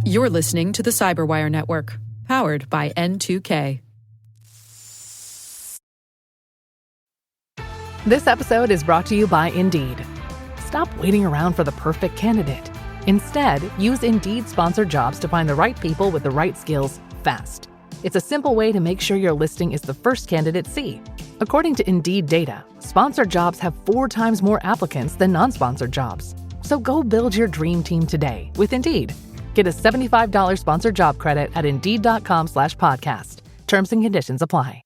You're listening to the Cyberwire Network, powered by N2K. This episode is brought to you by Indeed. Stop waiting around for the perfect candidate. Instead, use Indeed sponsored jobs to find the right people with the right skills fast. It's a simple way to make sure your listing is the first candidates see. According to Indeed data, sponsored jobs have 4 times more applicants than non-sponsored jobs. So go build your dream team today with Indeed. Get a $75 sponsored job credit at Indeed.com/podcast. Terms and conditions apply.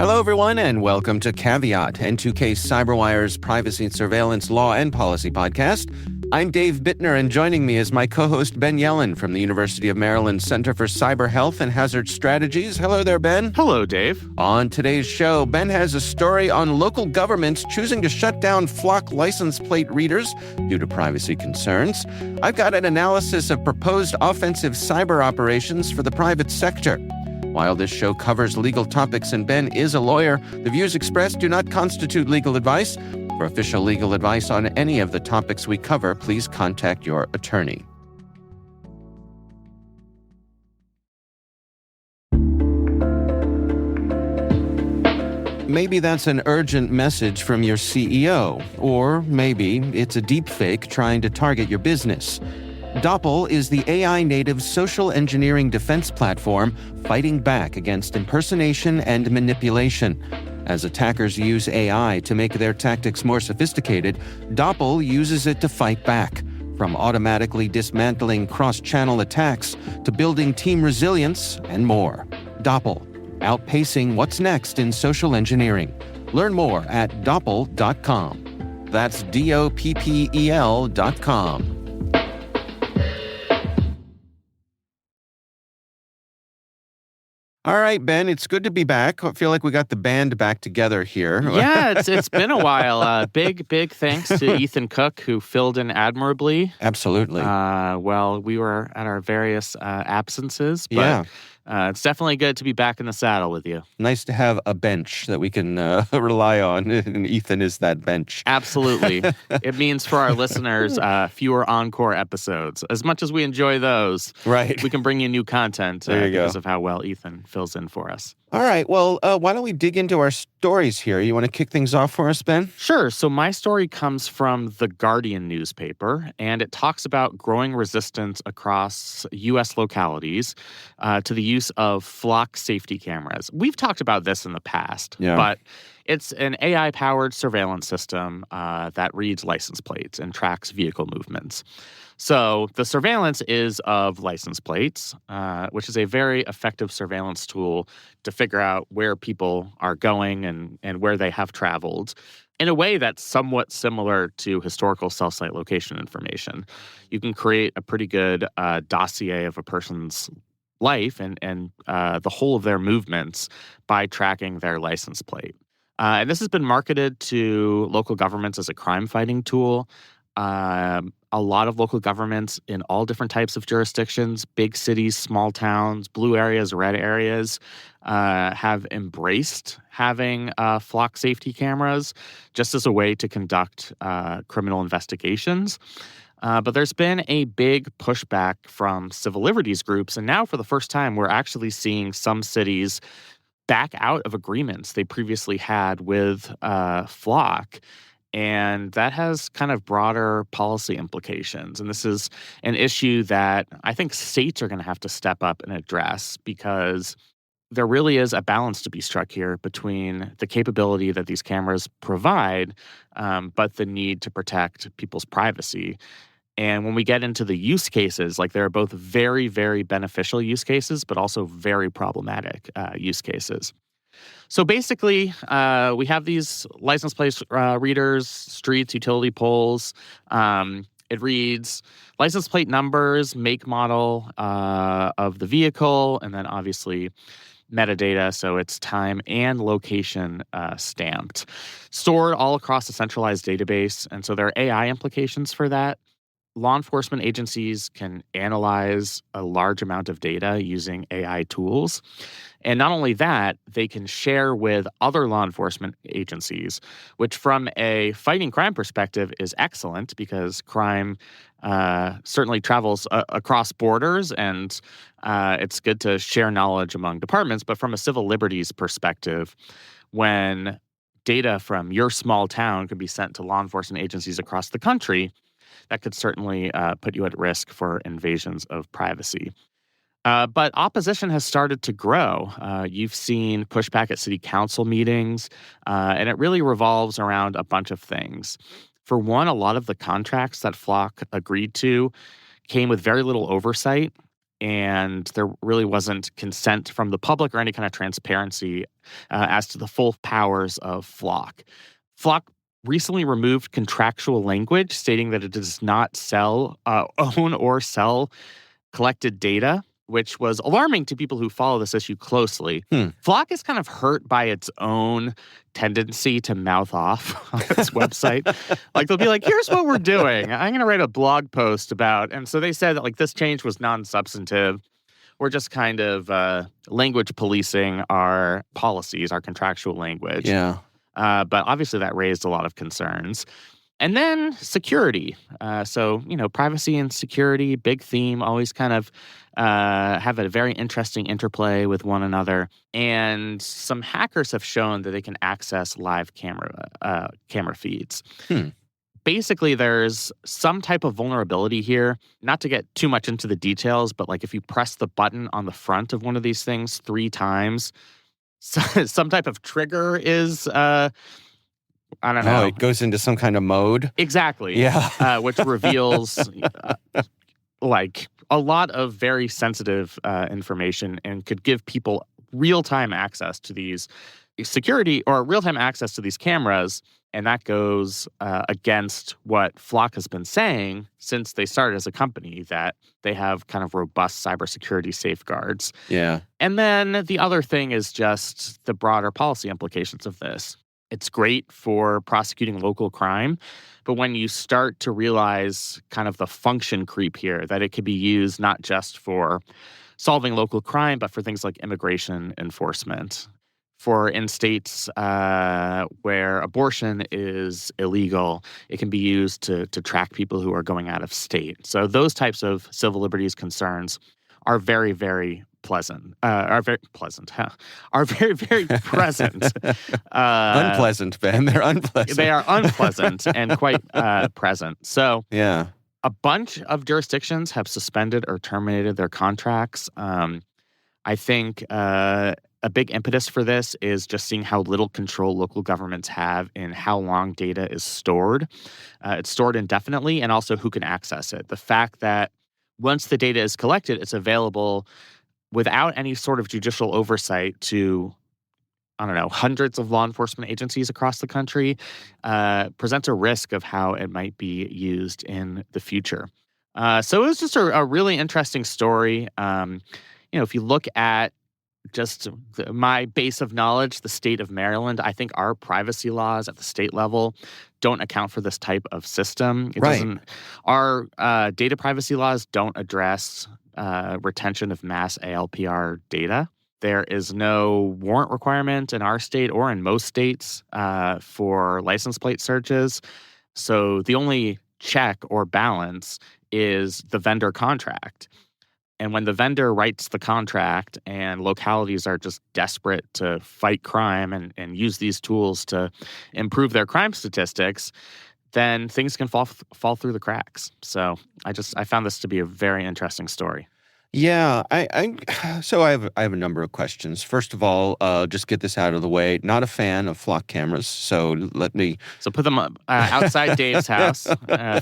Hello, everyone, and welcome to Caveat, N2K CyberWire's privacy and surveillance law and policy podcast. I'm Dave Bittner, and joining me is my co-host Ben Yellen from the University of Maryland Center for Cyber Health and Hazard Strategies. Hello there, Ben. Hello, Dave. On today's show, Ben has a story on local governments choosing to shut down Flock license plate readers due to privacy concerns. I've got an analysis of proposed offensive cyber operations for the private sector. While this show covers legal topics and Ben is a lawyer, the views expressed do not constitute legal advice. For official legal advice on any of the topics we cover, please contact your attorney. Maybe that's an urgent message from your CEO, or maybe it's a deepfake trying to target your business. Doppel is the AI-native social engineering defense platform fighting back against impersonation and manipulation. As attackers use AI to make their tactics more sophisticated, Doppel uses it to fight back, from automatically dismantling cross-channel attacks to building team resilience and more. Doppel, outpacing what's next in social engineering. Learn more at doppel.com. That's DOPPEL.com. All right, Ben, it's good to be back. I feel like we got the band back together here. Yeah, it's been a while. Big thanks to Ethan Cook, who filled in admirably. Absolutely. Well, we were at our various absences, but yeah. It's definitely good to be back in the saddle with you. Nice to have a bench that we can rely on, and Ethan is that bench. Absolutely. It means for our listeners, fewer encore episodes. As much as we enjoy those, right, we can bring you new content because of how well Ethan fills in for us. All right. Well, why don't we dig into our stories here? You want to kick things off for us, Ben? Sure. So my story comes from The Guardian newspaper, and it talks about growing resistance across U.S. localities to the use of Flock safety cameras. We've talked about this in the past, but it's an AI-powered surveillance system that reads license plates and tracks vehicle movements. So the surveillance is of license plates, which is a very effective surveillance tool to figure out where people are going and where they have traveled in a way that's somewhat similar to historical cell site location information. You can create a pretty good dossier of a person's life and the whole of their movements by tracking their license plate. And this has been marketed to local governments as a crime-fighting tool. A lot of local governments in all different types of jurisdictions, big cities, small towns, blue areas, red areas, have embraced having Flock safety cameras just as a way to conduct criminal investigations. But there's been a big pushback from civil liberties groups, and now for the first time, we're actually seeing some cities back out of agreements they previously had with Flock. And that has kind of broader policy implications. And this is an issue that I think states are going to have to step up and address, because there really is a balance to be struck here between the capability that these cameras provide, but the need to protect people's privacy. And when we get into the use cases, like there are both very, very beneficial use cases, but also very problematic use cases. So basically, we have these license plate readers, streets, utility poles. It reads license plate numbers, make, model of the vehicle, and then obviously metadata, so it's time and location stamped, stored all across a centralized database. And so there are AI implications for that. law enforcement agencies can analyze a large amount of data using AI tools. And not only that, they can share with other law enforcement agencies, which from a fighting crime perspective is excellent because crime certainly travels across borders, and it's good to share knowledge among departments. But from a civil liberties perspective, when data from your small town could be sent to law enforcement agencies across the country, that could certainly put you at risk for invasions of privacy. But opposition has started to grow. You've seen pushback at city council meetings, and it really revolves around a bunch of things. For one, a lot of the contracts that Flock agreed to came with very little oversight, and there really wasn't consent from the public or any kind of transparency as to the full powers of Flock. Flock recently removed contractual language stating that it does not own or sell collected data, which was alarming to people who follow this issue closely. Flock is kind of hurt by its own tendency to mouth off on its website. Like, they'll be like, here's what we're doing. I'm going to write a blog post about, and so they said that like this change was non-substantive. We're just kind of language policing our policies, our contractual language. Yeah. But obviously that raised a lot of concerns. And then security. So, privacy and security, big theme, always kind of have a very interesting interplay with one another. And some hackers have shown that they can access live camera feeds. Basically, there's some type of vulnerability here. Not to get too much into the details, but like if you press the button on the front of one of these things 3 times, some type of trigger is... I don't know. Oh, it goes into some kind of mode? Exactly. Yeah. Which reveals like a lot of very sensitive information and could give people real-time access to these security or real-time access to these cameras. And that goes against what Flock has been saying since they started as a company, that they have kind of robust cybersecurity safeguards. Yeah. And then the other thing is just the broader policy implications of this. It's great for prosecuting local crime, but when you start to realize kind of the function creep here, that it could be used not just for solving local crime, but for things like immigration enforcement. For in states where abortion is illegal, it can be used to track people who are going out of state. So those types of civil liberties concerns are very, very are very, very present. Unpleasant, Ben. They're unpleasant. They are unpleasant and quite present. So yeah, a bunch of jurisdictions have suspended or terminated their contracts. I think a big impetus for this is just seeing how little control local governments have in how long data is stored. It's stored indefinitely, and also who can access it. The fact that once the data is collected, it's available without any sort of judicial oversight to, hundreds of law enforcement agencies across the country, presents a risk of how it might be used in the future. So it was just a really interesting story. If you look at just my base of knowledge, the state of Maryland, I think our privacy laws at the state level don't account for this type of system. Our data privacy laws don't address retention of mass ALPR data. There is no warrant requirement in our state or in most states for license plate searches. So the only check or balance is the vendor contract. And when the vendor writes the contract and localities are just desperate to fight crime and use these tools to improve their crime statistics, then things can fall through the cracks. So I found this to be a very interesting story. Yeah, so I have a number of questions. First of all, just get this out of the way. Not a fan of Flock cameras, so let me. So put them outside Dave's house.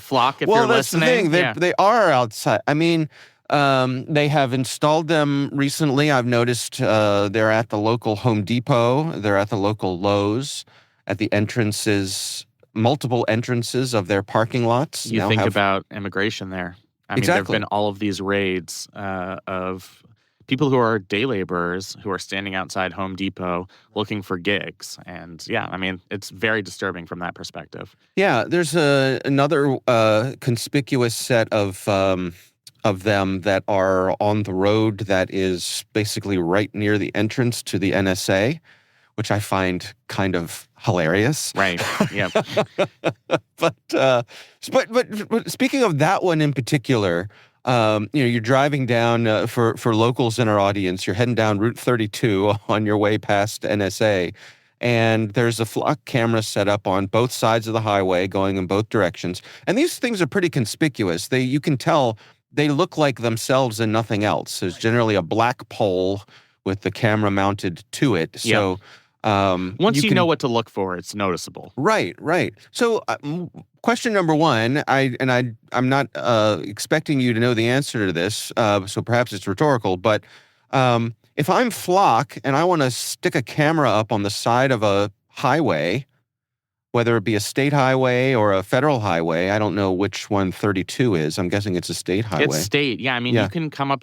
Flock, if you're listening. Well, that's the thing. They are outside. I mean, they have installed them recently. I've noticed they're at the local Home Depot. They're at the local Lowe's, at the entrances, multiple entrances of their parking lots. Think about immigration there. I mean, there have been all of these raids of people who are day laborers who are standing outside Home Depot looking for gigs. And yeah, I mean, it's very disturbing from that perspective. Yeah, there's another conspicuous set of them that are on the road that is basically right near the entrance to the NSA, which I find kind of hilarious. Right. Yeah. But speaking of that one in particular, you're driving down for locals in our audience. You're heading down Route 32 on your way past NSA, and there's a flock camera set up on both sides of the highway, going in both directions. And these things are pretty conspicuous. You can tell they look like themselves and nothing else. There's generally a black pole with the camera mounted to it. So. Once you know what to look for, it's noticeable. Right. So, question number one, I'm not expecting you to know the answer to this, so perhaps it's rhetorical. But if I'm Flock and I want to stick a camera up on the side of a highway, whether it be a state highway or a federal highway, I don't know which one 32 is. I'm guessing it's a state highway. It's state. Yeah, I mean, you can come up.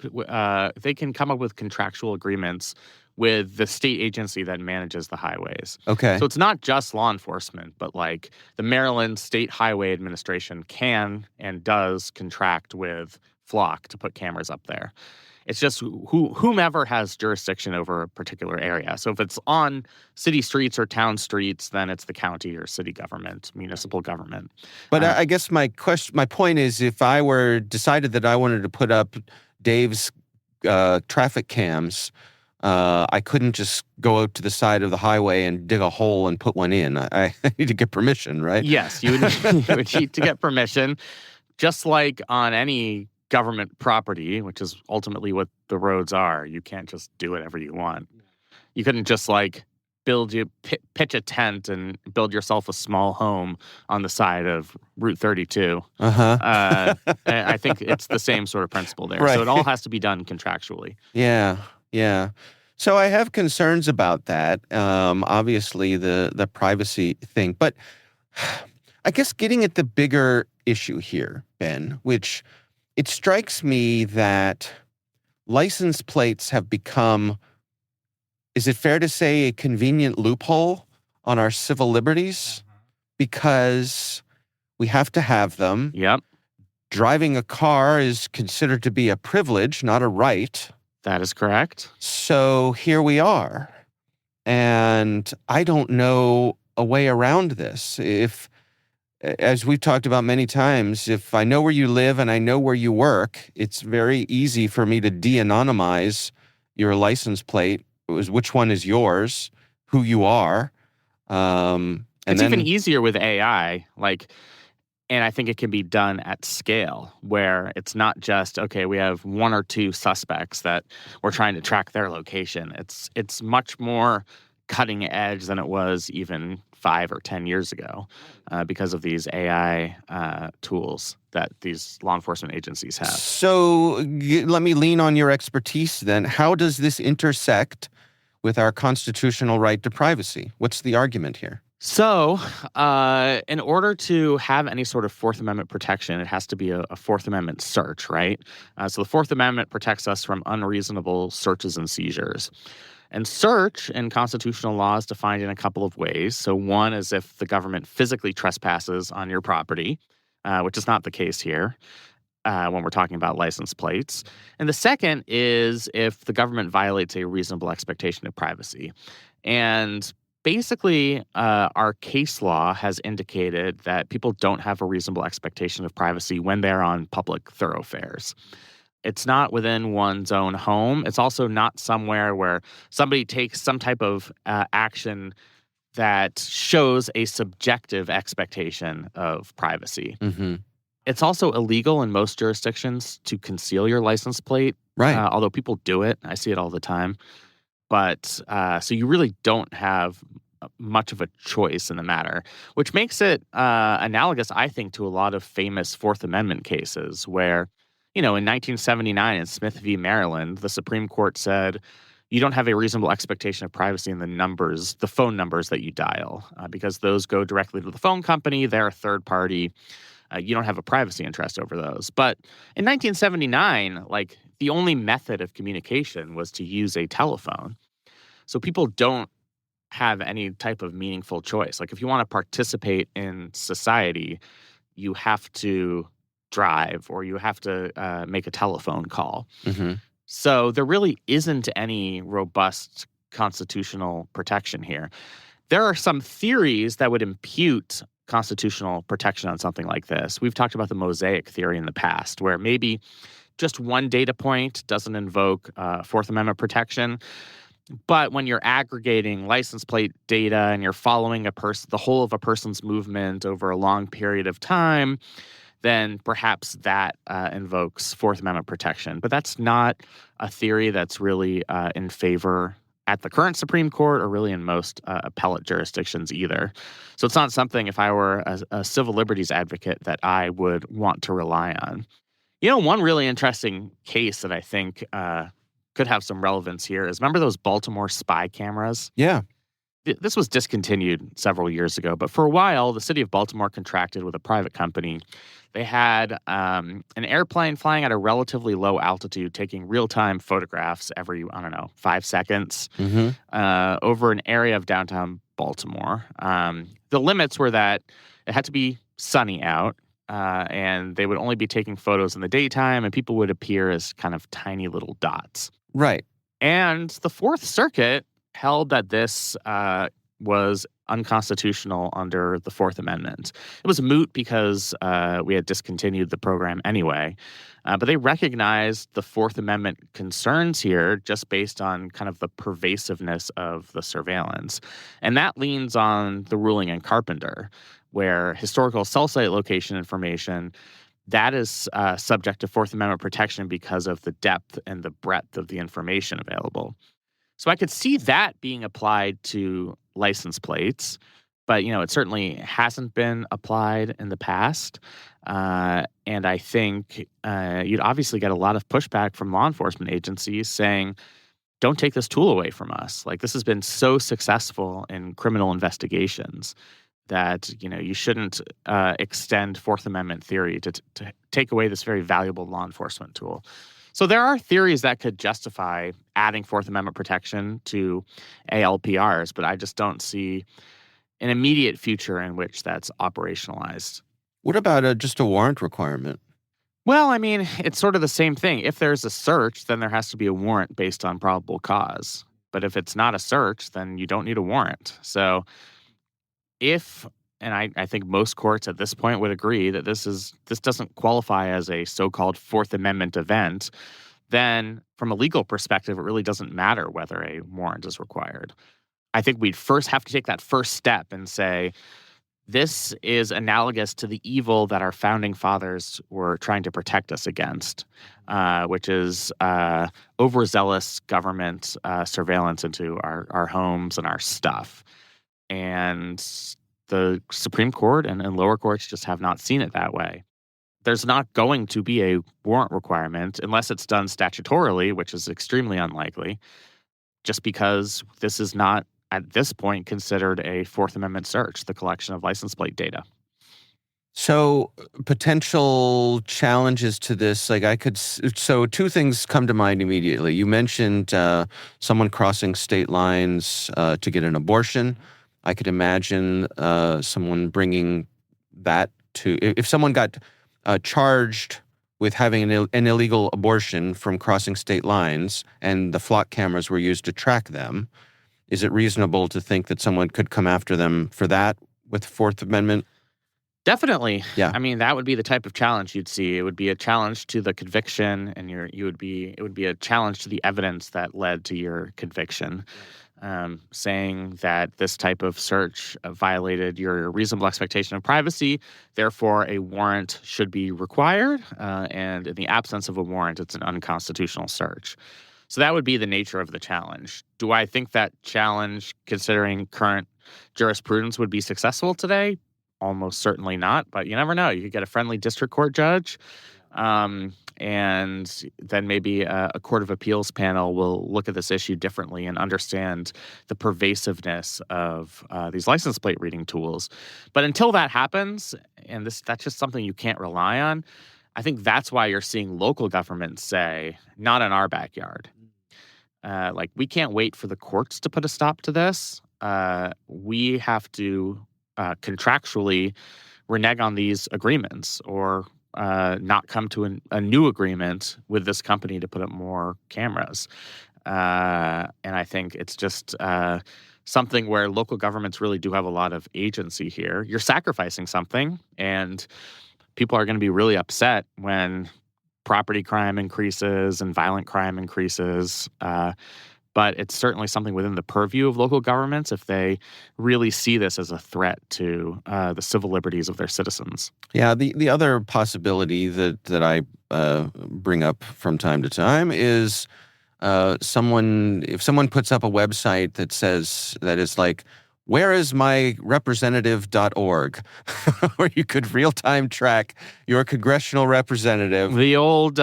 They can come up with contractual agreements with the state agency that manages the highways. Okay. So it's not just law enforcement, but like the Maryland State Highway Administration can and does contract with Flock to put cameras up there. It's just whomever has jurisdiction over a particular area. So if it's on city streets or town streets, then it's the county or city government, municipal government. But I guess my point is, if I were decided that I wanted to put up Dave's traffic cams, I couldn't just go out to the side of the highway and dig a hole and put one in. I need to get permission, right? Yes, you would need to get permission, just like on any government property, which is ultimately what the roads are. You can't just do whatever you want. You couldn't just like pitch a tent and build yourself a small home on the side of Route 32. I think it's the same sort of principle there. Right. So it all has to be done contractually. Yeah. So I have concerns about that. Obviously, the privacy thing, but I guess getting at the bigger issue here, Ben, which it strikes me that license plates have become, is it fair to say, a convenient loophole on our civil liberties? Because we have to have them. Yep. Driving a car is considered to be a privilege, not a right. That is correct. So here we are. And I don't know a way around this. If, as we've talked about many times, if I know where you live and I know where you work, it's very easy for me to de-anonymize your license plate, which one is yours, who you are. It's even easier with AI, and I think it can be done at scale, where it's not just, okay, we have one or two suspects that we're trying to track their location. It's much more cutting edge than it was even 5 or 10 years ago because of these AI tools that these law enforcement agencies have. So let me lean on your expertise then. How does this intersect with our constitutional right to privacy? What's the argument here? So, in order to have any sort of Fourth Amendment protection, it has to be a Fourth Amendment search, right? So the Fourth Amendment protects us from unreasonable searches and seizures. And search in constitutional law is defined in a couple of ways. So one is if the government physically trespasses on your property, which is not the case here when we're talking about license plates. And the second is if the government violates a reasonable expectation of privacy. And basically, our case law has indicated that people don't have a reasonable expectation of privacy when they're on public thoroughfares. It's not within one's own home. It's also not somewhere where somebody takes some type of action that shows a subjective expectation of privacy. Mm-hmm. It's also illegal in most jurisdictions to conceal your license plate. Right. Although people do it. I see it all the time. But so you really don't have much of a choice in the matter, which makes it analogous, I think, to a lot of famous Fourth Amendment cases where, in 1979 in Smith v. Maryland, the Supreme Court said you don't have a reasonable expectation of privacy in the phone numbers that you dial, because those go directly to the phone company. They're a third party. You don't have a privacy interest over those. But in 1979, the only method of communication was to use a telephone. So people don't have any type of meaningful choice. Like if you want to participate in society, you have to drive or you have to make a telephone call. Hmm. So there really isn't any robust constitutional protection here. There are some theories that would impute constitutional protection on something like this. We've talked about the mosaic theory in the past, where maybe just one data point doesn't invoke Fourth Amendment protection. But when you're aggregating license plate data and you're following the whole of a person's movement over a long period of time, then perhaps that invokes Fourth Amendment protection. But that's not a theory that's really in favor at the current Supreme Court or really in most appellate jurisdictions either. So it's not something, if I were a civil liberties advocate, that I would want to rely on. One really interesting case that I think could have some relevance here is, remember those Baltimore spy cameras? Yeah. This was discontinued several years ago, but for a while, the city of Baltimore contracted with a private company. They had an airplane flying at a relatively low altitude, taking real-time photographs every, 5 seconds over an area of downtown Baltimore. The limits were that it had to be sunny out, and they would only be taking photos in the daytime, and people would appear as kind of tiny little dots. Right. And the Fourth Circuit held that this was unconstitutional under the Fourth Amendment. It was moot because we had discontinued the program anyway. But they recognized the Fourth Amendment concerns here just based on kind of the pervasiveness of the surveillance. And that leans on the ruling in Carpenter, where historical cell site location information, that is subject to Fourth Amendment protection because of the depth and the breadth of the information available. So I could see that being applied to license plates, but it certainly hasn't been applied in the past. And I think you'd obviously get a lot of pushback from law enforcement agencies saying, don't take this tool away from us. Like, this has been so successful in criminal investigations that you shouldn't extend Fourth Amendment theory to take away this very valuable law enforcement tool. So there are theories that could justify adding Fourth Amendment protection to ALPRs, but I just don't see an immediate future in which that's operationalized. What about just a warrant requirement? Well, I mean, it's sort of the same thing. If there's a search, then there has to be a warrant based on probable cause. But if it's not a search, then you don't need a warrant. So and I think most courts at this point would agree that this doesn't qualify as a so-called Fourth Amendment event, then from a legal perspective, it really doesn't matter whether a warrant is required. I think we'd first have to take that first step and say, this is analogous to the evil that our founding fathers were trying to protect us against, which is overzealous government surveillance into our homes and our stuff. And the Supreme Court and lower courts just have not seen it that way. There's not going to be a warrant requirement unless it's done statutorily, which is extremely unlikely, just because this is not, at this point, considered a Fourth Amendment search, the collection of license plate data. So potential challenges to this, so two things come to mind immediately. You mentioned someone crossing state lines to get an abortion. I could imagine someone bringing that to, if someone got charged with having an illegal abortion from crossing state lines and the flock cameras were used to track them, is it reasonable to think that someone could come after them for that with Fourth Amendment? Definitely. Yeah. I mean, that would be the type of challenge you'd see. It would be a challenge to the conviction, and it would be a challenge to the evidence that led to your conviction. Saying that this type of search violated your reasonable expectation of privacy, therefore a warrant should be required, and in the absence of a warrant, it's an unconstitutional search. So that would be the nature of the challenge. Do I think that challenge, considering current jurisprudence, would be successful today? Almost certainly not, but you never know. You could get a friendly district court judge, and then maybe a court of appeals panel will look at this issue differently and understand the pervasiveness of these license plate reading tools. But until that happens, and that's just something you can't rely on, I think that's why you're seeing local governments say, not in our backyard. Like, we can't wait for the courts to put a stop to this. We have to contractually renege on these agreements or not come to a new agreement with this company to put up more cameras. And I think it's just something where local governments really do have a lot of agency here. You're sacrificing something, and people are going to be really upset when property crime increases and violent crime increases. But it's certainly something within the purview of local governments if they really see this as a threat to the civil liberties of their citizens. Yeah, the other possibility that I bring up from time to time is if someone puts up a website that says that is like, where is my representative.org, where you could real-time track your congressional representative. The old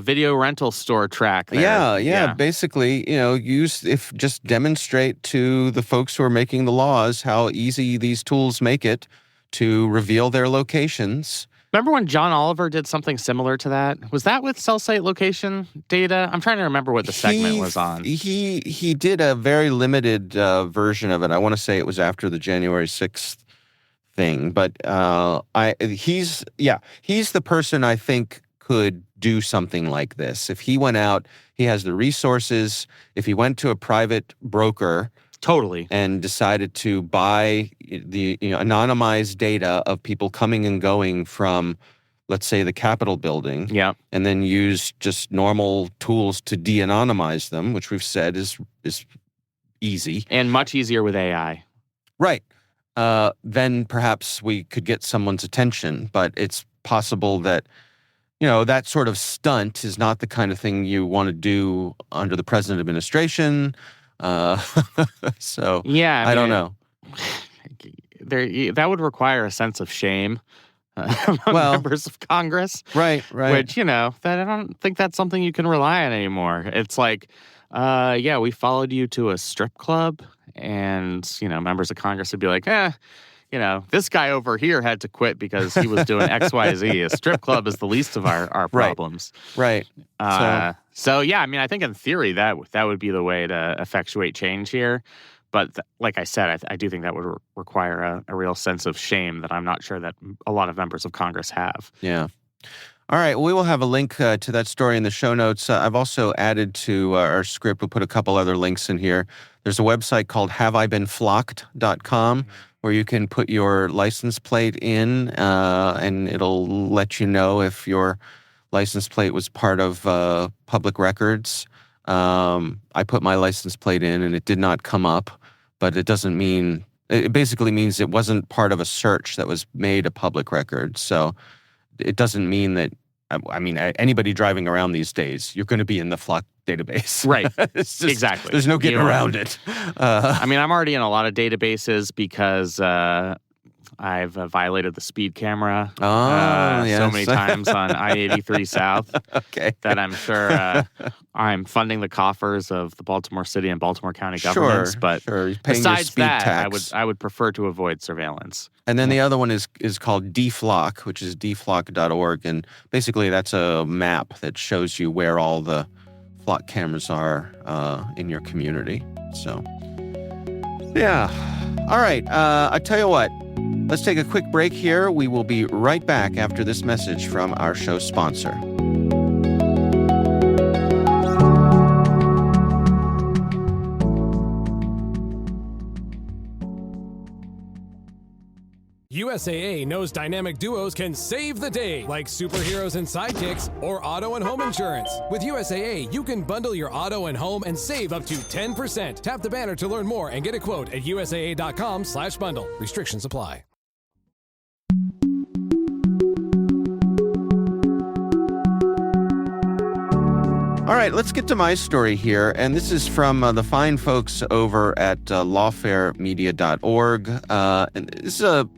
video rental store track there. Yeah. Basically, just demonstrate to the folks who are making the laws how easy these tools make it to reveal their locations. Remember when John Oliver did something similar to that? Was that with cell site location data? I'm trying to remember what the segment was on. He did a very limited version of it. I want to say it was after the January 6th thing, but he's the person I think could do something like this. If he went out, he has the resources. If he went to a private broker, totally, and decided to buy the anonymized data of people coming and going from, let's say, the Capitol building, and then use just normal tools to de-anonymize them, which we've said is easy and much easier with AI. Right. Then perhaps we could get someone's attention, but it's possible that that sort of stunt is not the kind of thing you want to do under the present administration. So I don't know. That would require a sense of shame among members of Congress, right? Which that I don't think that's something you can rely on anymore. It's like, we followed you to a strip club, and members of Congress would be like, this guy over here had to quit because he was doing X, Y, Z. A strip club is the least of our problems. Right. So I think in theory that would be the way to effectuate change here. But like I said, I do think that would require a real sense of shame that I'm not sure that a lot of members of Congress have. Yeah. All right. We will have a link to that story in the show notes. I've also added to our script. We'll put a couple other links in here. There's a website called haveibeenflocked.com where you can put your license plate in and it'll let you know if your license plate was part of public records. I put my license plate in and it did not come up, but it doesn't mean, it basically means it wasn't part of a search that was made a public record. So it doesn't mean that, anybody driving around these days, you're going to be in the Flock database. Right. Exactly. There's no getting around it. I'm already in a lot of databases because I've violated the speed camera so many times on I-83 South that I'm sure I'm funding the coffers of the Baltimore City and Baltimore County governments. But besides that, tax. I would prefer to avoid surveillance. And then the other one is called DFlock, which is dflock.org. And basically that's a map that shows you where all the flock cameras are in your community. So, yeah. All right. I tell you what. Let's take a quick break here. We will be right back after this message from our show sponsor. USAA knows dynamic duos can save the day, like superheroes and sidekicks or auto and home insurance. With USAA, you can bundle your auto and home and save up to 10%. Tap the banner to learn more and get a quote at USAA.com/bundle. Restrictions apply. All right, let's get to my story here. And this is from the fine folks over at lawfaremedia.org. And this is a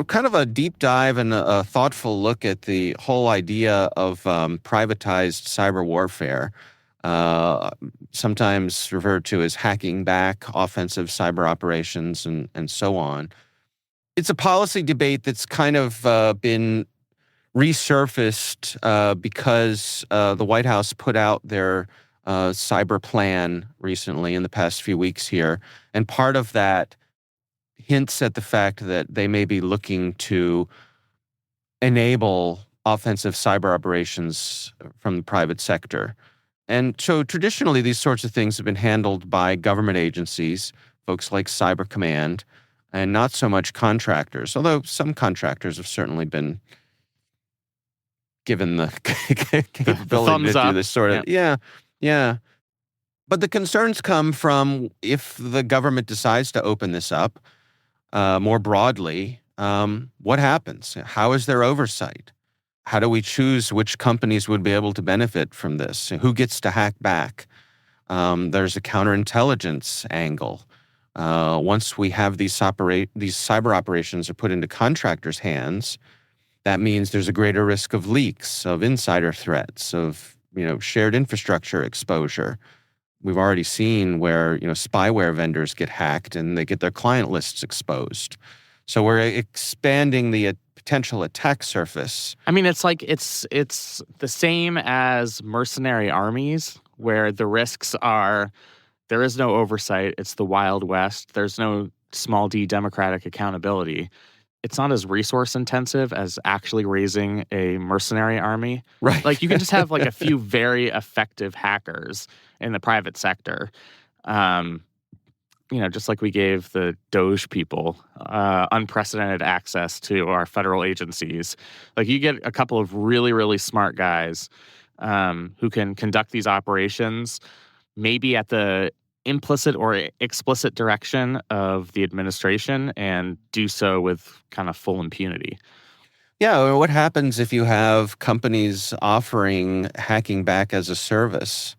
kind of a deep dive and a thoughtful look at the whole idea of privatized cyber warfare, sometimes referred to as hacking back offensive cyber operations and so on. It's a policy debate that's kind of been resurfaced because the White House put out their cyber plan recently in the past few weeks here. And part of that hints at the fact that they may be looking to enable offensive cyber operations from the private sector. And so traditionally, these sorts of things have been handled by government agencies, folks like Cyber Command, and not so much contractors, although some contractors have certainly been given the capability to do this sort of, yeah. But the concerns come from if the government decides to open this up more broadly, what happens? How is there oversight? How do we choose which companies would be able to benefit from this? Who gets to hack back? There's a counterintelligence angle. Once we have these cyber operations are put into contractors' hands, that means there's a greater risk of leaks, of insider threats, of shared infrastructure exposure. We've already seen where spyware vendors get hacked and they get their client lists exposed. So we're expanding the potential attack surface. I mean, it's like it's the same as mercenary armies, where the risks are there is no oversight. It's the Wild West. There's no small d democratic accountability. It's not as resource intensive as actually raising a mercenary army. Right. Like you can just have like a few very effective hackers in the private sector. Just like we gave the Doge people unprecedented access to our federal agencies. Like you get a couple of really, really smart guys who can conduct these operations, maybe at the implicit or explicit direction of the administration, and do so with kind of full impunity. Yeah, what happens if you have companies offering hacking back as a service,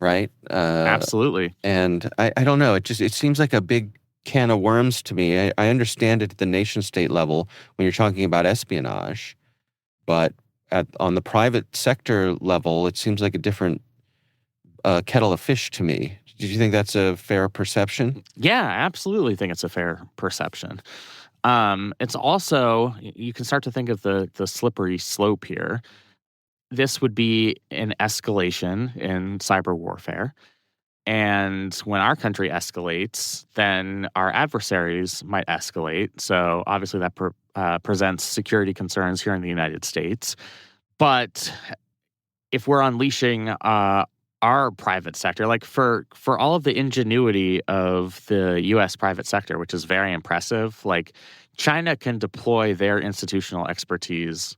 right? Absolutely. And I don't know, it seems like a big can of worms to me. I understand it at the nation state level when you're talking about espionage, but on the private sector level, it seems like a different kettle of fish to me. Did you think that's a fair perception? Yeah, I absolutely think it's a fair perception. It's also, you can start to think of the slippery slope here. This would be an escalation in cyber warfare. And when our country escalates, then our adversaries might escalate. So obviously that presents security concerns here in the United States. But if we're unleashing our private sector, like for all of the ingenuity of the U.S. private sector, which is very impressive, like China can deploy their institutional expertise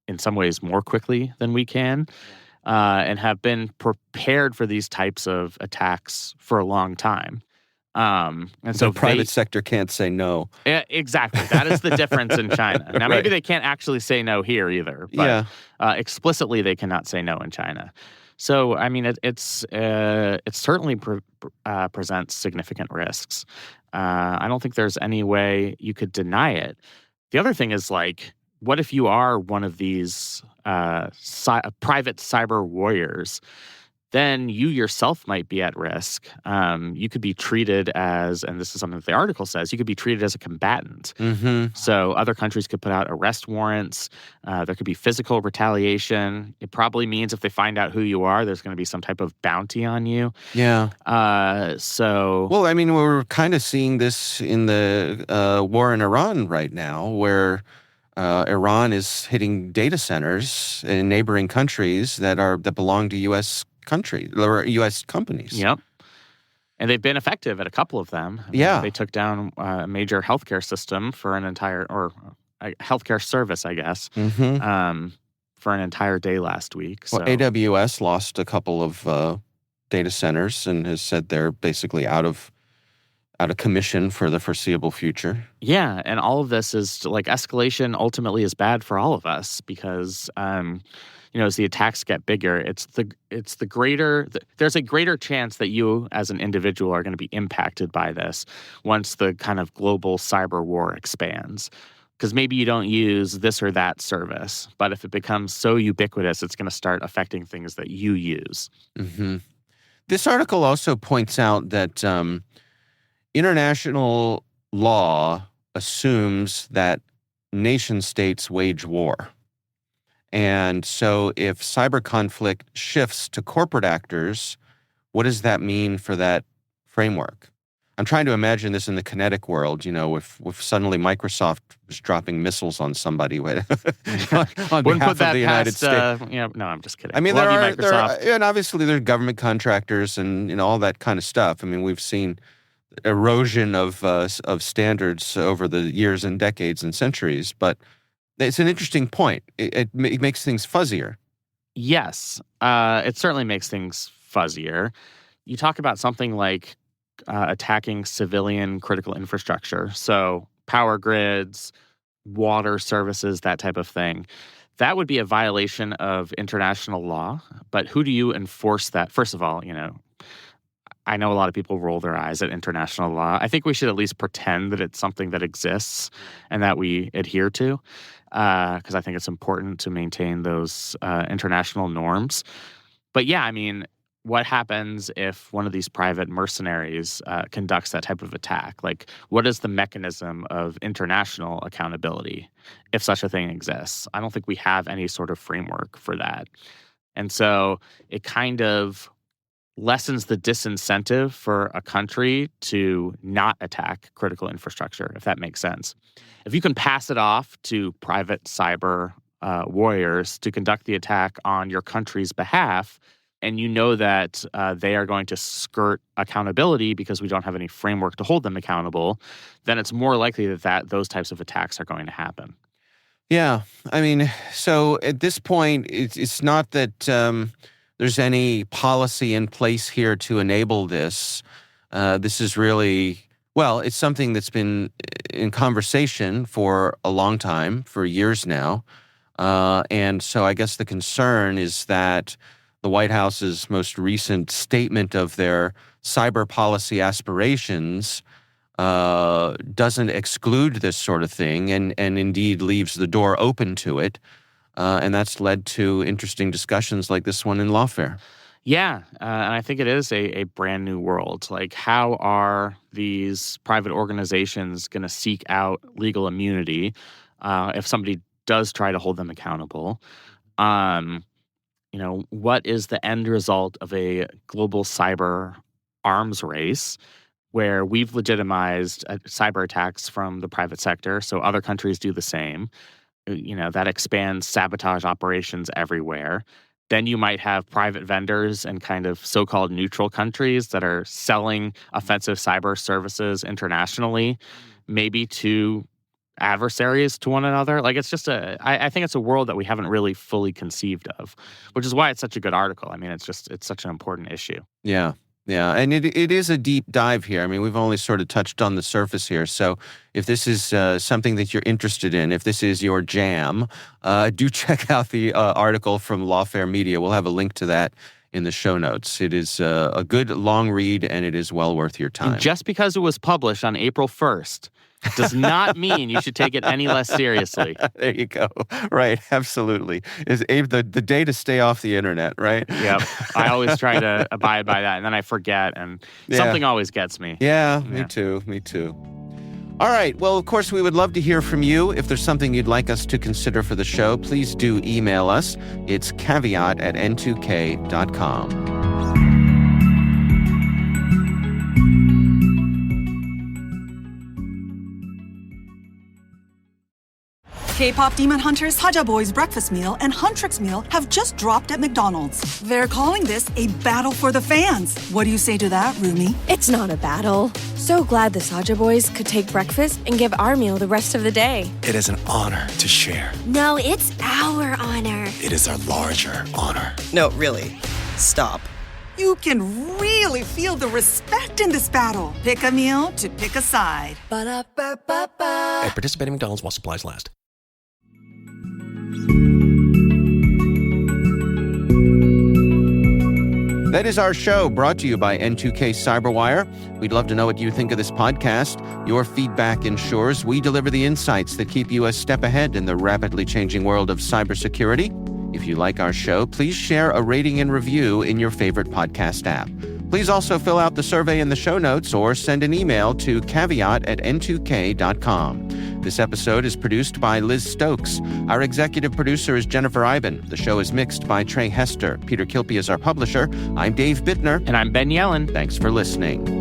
in some ways more quickly than we can, and have been prepared for these types of attacks for a long time. And so the private sector can't say no. Exactly. That is the difference in China. Now, maybe they can't actually say no here either, but explicitly they cannot say no in China. So, I mean, it certainly presents significant risks. I don't think there's any way you could deny it. The other thing is, like, what if you are one of these private cyber warriors? Then you yourself might be at risk. You could be treated as, and this is something that the article says, you could be treated as a combatant. Mm-hmm. So other countries could put out arrest warrants. There could be physical retaliation. It probably means if they find out who you are, there's going to be some type of bounty on you. Yeah. Well, I mean, we're kind of seeing this in the war in Iran right now, where Iran is hitting data centers in neighboring countries that belong to U.S. U.S. companies. Yep. And they've been effective at a couple of them. Yeah. They took down a major healthcare system for an entire, or a healthcare service, I guess, for an entire day last week. So. Well, AWS lost a couple of data centers and has said they're basically out of commission for the foreseeable future. Yeah, and all of this is like escalation ultimately is bad for all of us because as the attacks get bigger, there's a greater chance that you as an individual are going to be impacted by this once the kind of global cyber war expands. Because maybe you don't use this or that service, but if it becomes so ubiquitous, it's going to start affecting things that you use. Mm-hmm. This article also points out that international law assumes that nation states wage war. And so if cyber conflict shifts to corporate actors, what does that mean for that framework? I'm trying to imagine this in the kinetic world, if suddenly Microsoft was dropping missiles on somebody on behalf of the United States. No, I'm just kidding. I mean, Love you, there are, Microsoft. and obviously there are government contractors and all that kind of stuff. I mean, we've seen erosion of standards over the years and decades and centuries, but it's an interesting point. It makes things fuzzier. Yes, it certainly makes things fuzzier. You talk about something like attacking civilian critical infrastructure, so power grids, water services, that type of thing. That would be a violation of international law, but who do you enforce that? First of all, I know a lot of people roll their eyes at international law. I think we should at least pretend that it's something that exists and that we adhere to, because I think it's important to maintain those international norms. But yeah, I mean, what happens if one of these private mercenaries conducts that type of attack? Like, what is the mechanism of international accountability if such a thing exists? I don't think we have any sort of framework for that. And so it kind of lessens the disincentive for a country to not attack critical infrastructure, if that makes sense. If you can pass it off to private cyber warriors to conduct the attack on your country's behalf, and you know that they are going to skirt accountability because we don't have any framework to hold them accountable, then it's more likely that those types of attacks are going to happen. Yeah. I mean, so at this point, it's not that there's any policy in place here to enable this. This is really, it's something that's been in conversation for a long time, for years now. And so I guess the concern is that the White House's most recent statement of their cyber policy aspirations doesn't exclude this sort of thing and indeed leaves the door open to it. And that's led to interesting discussions like this one in Lawfare. Yeah, and I think it is a brand new world. Like, how are these private organizations going to seek out legal immunity if somebody does try to hold them accountable? What is the end result of a global cyber arms race where we've legitimized cyber attacks from the private sector, so other countries do the same? That expands sabotage operations everywhere. Then you might have private vendors and kind of so-called neutral countries that are selling offensive cyber services internationally, maybe to adversaries to one another. Like, it's just I think it's a world that we haven't really fully conceived of, which is why it's such a good article. I mean, it's such an important issue. Yeah. Yeah, and it is a deep dive here. I mean, we've only sort of touched on the surface here. So if this is something that you're interested in, if this is your jam, do check out the article from Lawfare Media. We'll have a link to that in the show notes. It is a good long read, and it is well worth your time. And just because it was published on April 1st does not mean you should take it any less seriously. There you go. Right, absolutely. Is the day to stay off the internet, right? Yep. I always try to abide by that, and then I forget, and something always gets me. Yeah, me too. All right. Well, of course, we would love to hear from you. If there's something you'd like us to consider for the show, please do email us. It's caveat@n2k.com. K-pop Demon Hunters, Haja Boy's breakfast meal and Huntrix meal have just dropped at McDonald's. They're calling this a battle for the fans. What do you say to that, Rumi? It's not a battle. So glad the Saja Boys could take breakfast and give our meal the rest of the day. It is an honor to share. No, it's our honor. It is our larger honor. No, really. Stop. You can really feel the respect in this battle. Pick a meal to pick a side. Ba-da-ba-ba-ba. At participating McDonald's while supplies last. That is our show, brought to you by N2K Cyberwire. We'd love to know what you think of this podcast. Your feedback ensures we deliver the insights that keep you a step ahead in the rapidly changing world of cybersecurity. If you like our show, please share a rating and review in your favorite podcast app. Please also fill out the survey in the show notes or send an email to caveat@n2k.com. This episode is produced by Liz Stokes. Our executive producer is Jennifer Iben. The show is mixed by Trey Hester. Peter Kilpie is our publisher. I'm Dave Bittner. And I'm Ben Yellen. Thanks for listening.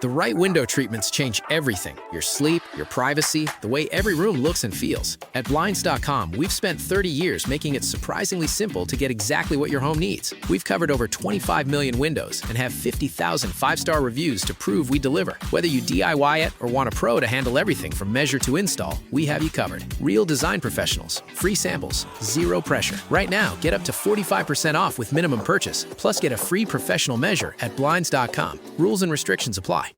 The right window treatments change everything. Your sleep, your privacy, the way every room looks and feels. At Blinds.com, we've spent 30 years making it surprisingly simple to get exactly what your home needs. We've covered over 25 million windows and have 50,000 five-star reviews to prove we deliver. Whether you DIY it or want a pro to handle everything from measure to install, we have you covered. Real design professionals, free samples, zero pressure. Right now, get up to 45% off with minimum purchase, plus get a free professional measure at Blinds.com. Rules and restrictions apply.